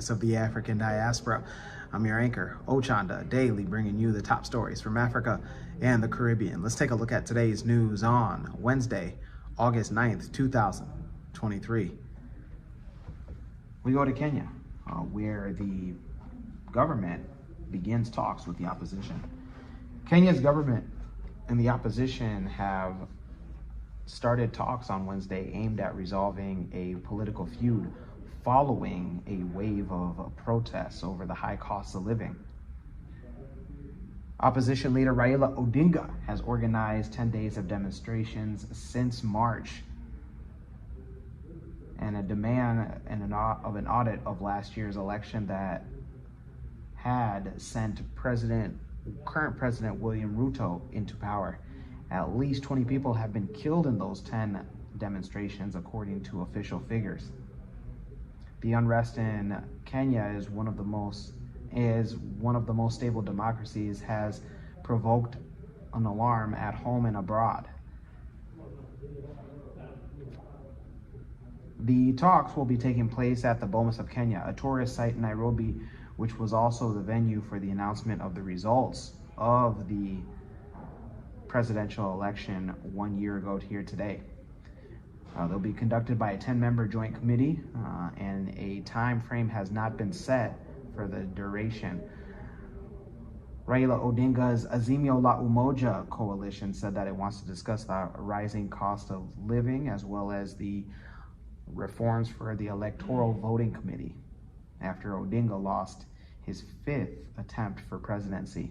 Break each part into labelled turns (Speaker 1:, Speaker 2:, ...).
Speaker 1: experience of the African diaspora. I'm your anchor, Ochanda, daily bringing you the top stories from Africa and the Caribbean. Let's take a look at today's news on Wednesday, August 9th, 2023. We go to Kenya, where the government begins talks with the opposition. Kenya's government and the opposition have started talks on Wednesday aimed at resolving a political feud following a wave of protests over the high cost of living. Opposition leader Raila Odinga has organized 10 days of demonstrations since March and a demand of an audit of last year's election that had sent current President William Ruto into power. At least 20 people have been killed in those 10 demonstrations, according to official figures. The unrest in Kenya is one of the most stable democracies, has provoked an alarm at home and abroad. The talks will be taking place at the Bomas of Kenya, a tourist site in Nairobi, which was also the venue for the announcement of the results of the presidential election 1 year ago here today. They'll be conducted by a 10-member joint committee, and a time frame has not been set for the duration. Raila Odinga's Azimio la Umoja coalition said that it wants to discuss the rising cost of living as well as the reforms for the electoral voting committee after Odinga lost his 5th attempt for presidency.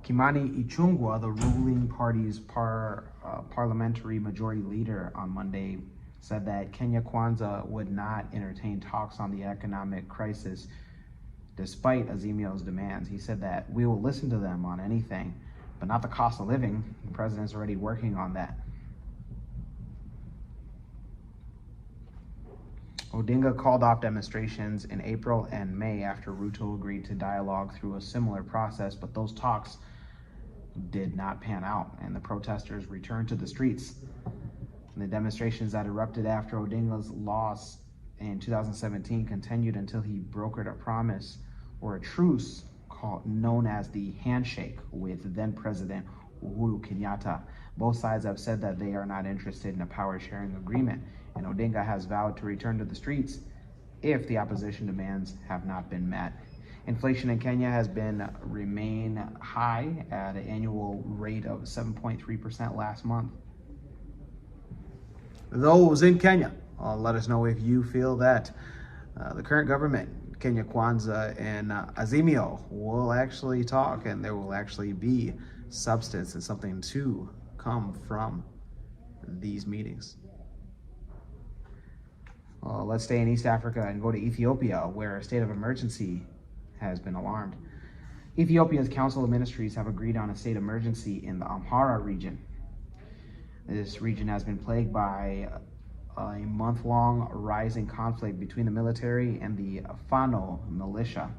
Speaker 1: Kimani Ichung'wah, the ruling party's parliamentary majority leader, on Monday said that Kenya Kwanza would not entertain talks on the economic crisis despite Azimio's demands. He said that we will listen to them on anything, but not the cost of living. The president's already working on that. Odinga called off demonstrations in April and May after Ruto agreed to dialogue through a similar process, but those talks did not pan out, and the protesters returned to the streets. And the demonstrations that erupted after Odinga's loss in 2017 continued until he brokered a promise or a truce known as the handshake with then-President Uhuru Kenyatta. Both sides have said that they are not interested in a power-sharing agreement, and Odinga has vowed to return to the streets if the opposition demands have not been met. Inflation in Kenya has remained high at an annual rate of 7.3% last month. Those in Kenya, let us know if you feel that the current government, Kenya Kwanza and Azimio, will actually talk and there will actually be substance and something to come from these meetings. Let's stay in East Africa and go to Ethiopia, where a state of emergency has been alarmed. Ethiopia's Council of Ministries have agreed on a state emergency in the Amhara region. This region has been plagued by a month-long rising conflict between the military and the Fano militia.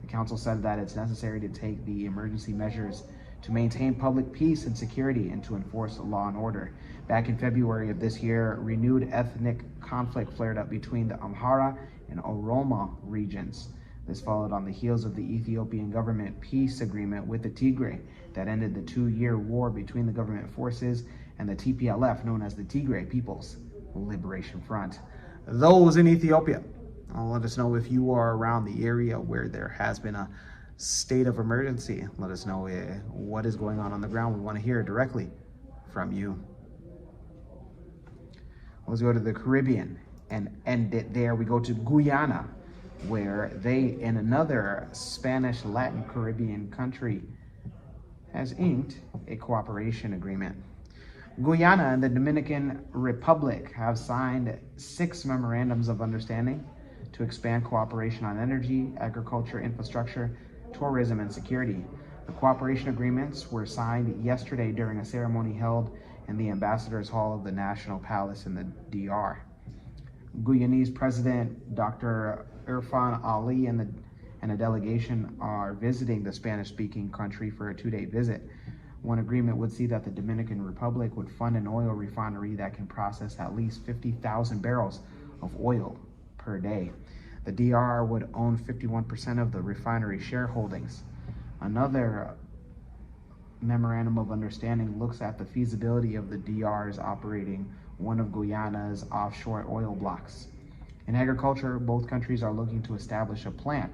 Speaker 1: The council said that it's necessary to take the emergency measures to maintain public peace and security and to enforce law and order. Back in February of this year, renewed ethnic conflict flared up between the Amhara and Oroma regions. This followed on the heels of the Ethiopian government peace agreement with the Tigray that ended the 2-year war between the government forces and the TPLF, known as the Tigray People's Liberation Front. Those in Ethiopia, let us know if you are around the area where there has been a state of emergency. Let us know what is going on the ground. We want to hear directly from you. Let's go to the Caribbean and end it there. We go to Guyana, where they, in another Spanish Latin Caribbean country, has inked a cooperation agreement. Guyana and the Dominican Republic have signed 6 memorandums of understanding to expand cooperation on energy, agriculture, infrastructure, tourism, and security. The cooperation agreements were signed yesterday during a ceremony held in the Ambassador's Hall of the National Palace in the DR. Guyanese President Dr. Irfan Ali and a delegation are visiting the Spanish-speaking country for a 2-day visit. One agreement would see that the Dominican Republic would fund an oil refinery that can process at least 50,000 barrels of oil per day. The DR would own 51% of the refinery shareholdings. Another memorandum of understanding looks at the feasibility of the DR's operating one of Guyana's offshore oil blocks. In agriculture, both countries are looking to establish a plant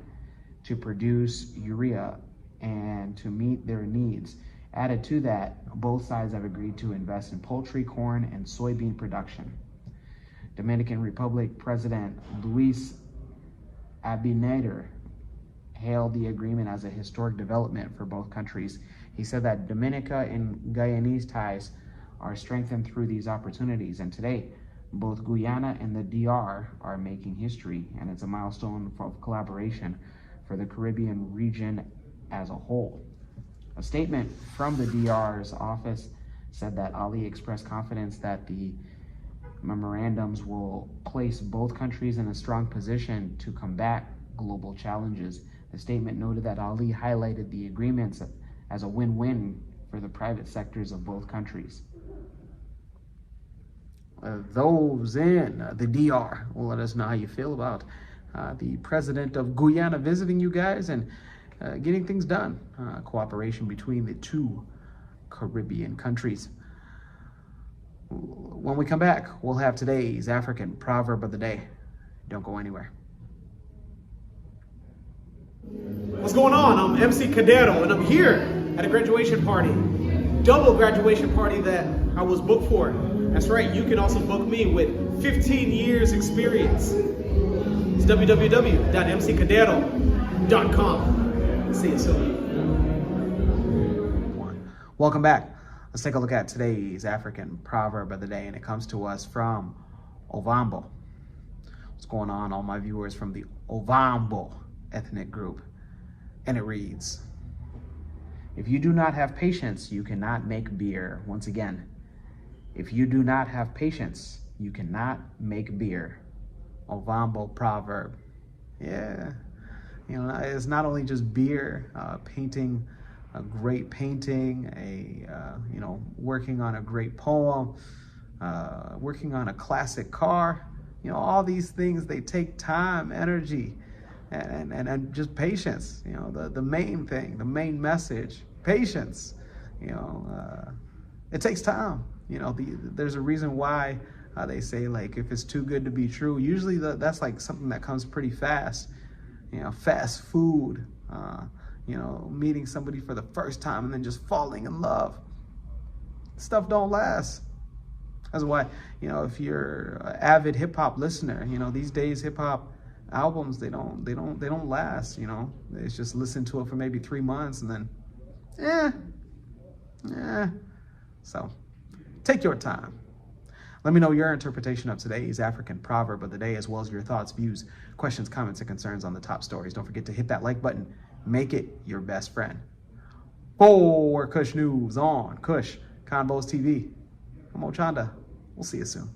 Speaker 1: to produce urea and to meet their needs. Added to that, both sides have agreed to invest in poultry, corn, and soybean production. Dominican Republic President Luis Abinader hailed the agreement as a historic development for both countries. He said that Dominica and Guyanese ties are strengthened through these opportunities, and today both Guyana and the DR are making history, and it's a milestone of collaboration for the Caribbean region as a whole. A statement from the DR's office said that Ali expressed confidence that the memorandums will place both countries in a strong position to combat global challenges. The statement noted that Ali highlighted the agreements as a win-win for the private sectors of both countries. Those in the DR will let us know how you feel about the president of Guyana visiting you guys and getting things done. Cooperation between the two Caribbean countries. When we come back, we'll have today's African proverb of the day. Don't go anywhere.
Speaker 2: What's going on? I'm MC Cadero, and I'm here at a graduation party. Double graduation party that I was booked for. That's right, you can also book me with 15 years experience. It's www.mccadero.com. See you soon.
Speaker 1: Welcome back. Let's take a look at today's African proverb of the day, and it comes to us from Ovambo. What's going on, all my viewers from the Ovambo ethnic group? And it reads, if you do not have patience, you cannot make beer. Once again, if you do not have patience, you cannot make beer. Ovambo proverb. Yeah, you know, it's not only just beer, painting a great painting, working on a great poem, working on a classic car. You know, all these things, they take time, energy, and just patience. You know, the main thing, the main message, patience. You know, it takes time. You know, there's a reason why they say, like, if it's too good to be true, usually that's like something that comes pretty fast. You know, fast food, you know, meeting somebody for the first time and then just falling in love. Stuff don't last. That's why, you know, if you're an avid hip hop listener, you know, these days hip hop albums, they don't last, you know. It's just listen to it for maybe 3 months and then, So take your time. Let me know your interpretation of today's African proverb of the day, as well as your thoughts, views, questions, comments, and concerns on the top stories. Don't forget to hit that like button. Make it your best friend. For Kush News on Kush Convos TV, I'm Ochanda. We'll see you soon.